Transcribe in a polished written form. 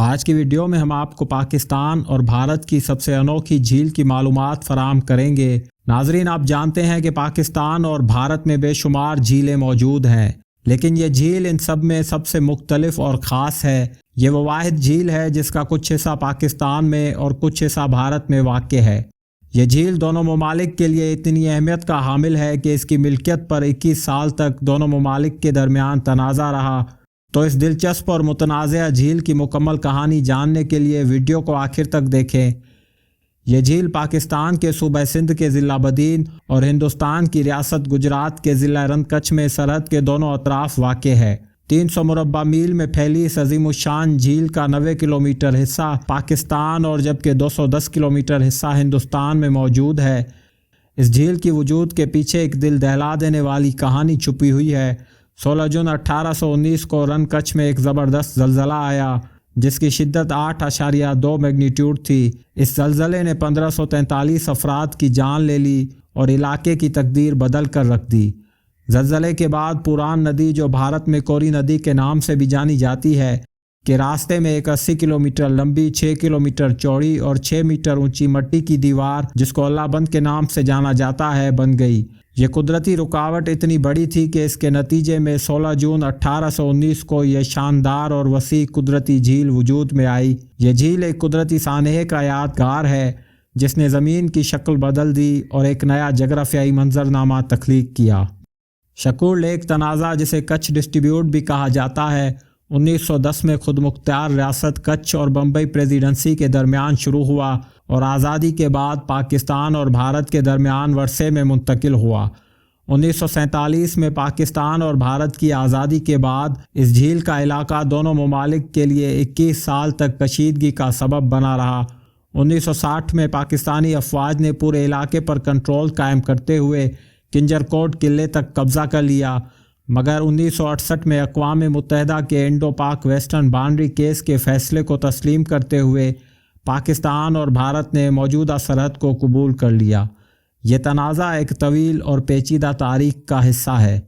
آج کی ویڈیو میں ہم آپ کو پاکستان اور بھارت کی سب سے انوکھی جھیل کی معلومات فراہم کریں گے۔ ناظرین، آپ جانتے ہیں کہ پاکستان اور بھارت میں بے شمار جھیلیں موجود ہیں، لیکن یہ جھیل ان سب میں سب سے مختلف اور خاص ہے۔ یہ وہ واحد جھیل ہے جس کا کچھ حصہ پاکستان میں اور کچھ حصہ بھارت میں واقع ہے۔ یہ جھیل دونوں ممالک کے لیے اتنی اہمیت کا حامل ہے کہ اس کی ملکیت پر 21 سال تک دونوں ممالک کے درمیان تنازع رہا۔ تو اس دلچسپ اور متنازع جھیل کی مکمل کہانی جاننے کے لیے ویڈیو کو آخر تک دیکھیں۔ یہ جھیل پاکستان کے صوبہ سندھ کے ضلع بدین اور ہندوستان کی ریاست گجرات کے ضلع رن کچھ میں سرحد کے دونوں اطراف واقع ہے۔ 300 مربع میل میں پھیلی اس عظیم الشان جھیل کا 90 کلومیٹر حصہ پاکستان اور جبکہ 210 کلومیٹر حصہ ہندوستان میں موجود ہے۔ اس جھیل کی وجود کے پیچھے ایک دل دہلا دینے والی کہانی چھپی ہوئی ہے۔ 16 جون 1819 کو رن کچھ میں ایک زبردست زلزلہ آیا جس کی شدت 8.2 میگنیٹیوڈ تھی۔ اس زلزلے نے 1543 افراد کی جان لے لی اور علاقے کی تقدیر بدل کر رکھ دی۔ زلزلے کے بعد پوران ندی، جو بھارت میں کوری ندی کے نام سے بھی جانی جاتی ہے، کے راستے میں ایک 80 کلومیٹر لمبی، 6 کلومیٹر چوڑی اور 6 میٹر اونچی مٹی کی دیوار، جس کو اللہ بند کے نام سے جانا جاتا ہے، بن گئی۔ یہ قدرتی رکاوٹ اتنی بڑی تھی کہ اس کے نتیجے میں 16 جون 1819 کو یہ شاندار اور وسیع قدرتی جھیل وجود میں آئی۔ یہ جھیل ایک قدرتی سانحے کا یادگار ہے جس نے زمین کی شکل بدل دی اور ایک نیا جغرافیائی منظرنامہ تخلیق کیا۔ شکور لیک تنازع، جسے کچھ ڈسٹریبیوٹ بھی کہا جاتا ہے، 1910 میں خود مختار ریاست کچھ اور بمبئی پریزیڈنسی کے درمیان شروع ہوا اور آزادی کے بعد پاکستان اور بھارت کے درمیان ورثے میں منتقل ہوا۔ 1947 میں پاکستان اور بھارت کی آزادی کے بعد اس جھیل کا علاقہ دونوں ممالک کے لیے 21 سال تک کشیدگی کا سبب بنا رہا۔ 1960 میں پاکستانی افواج نے پورے علاقے پر کنٹرول قائم کرتے ہوئے کنجر کوٹ قلعے تک قبضہ کر لیا، مگر 1968 میں اقوام متحدہ کے انڈو پاک ویسٹرن باؤنڈری کیس کے فیصلے کو تسلیم کرتے ہوئے پاکستان اور بھارت نے موجودہ سرحد کو قبول کر لیا۔ یہ تنازع ایک طویل اور پیچیدہ تاریخ کا حصہ ہے۔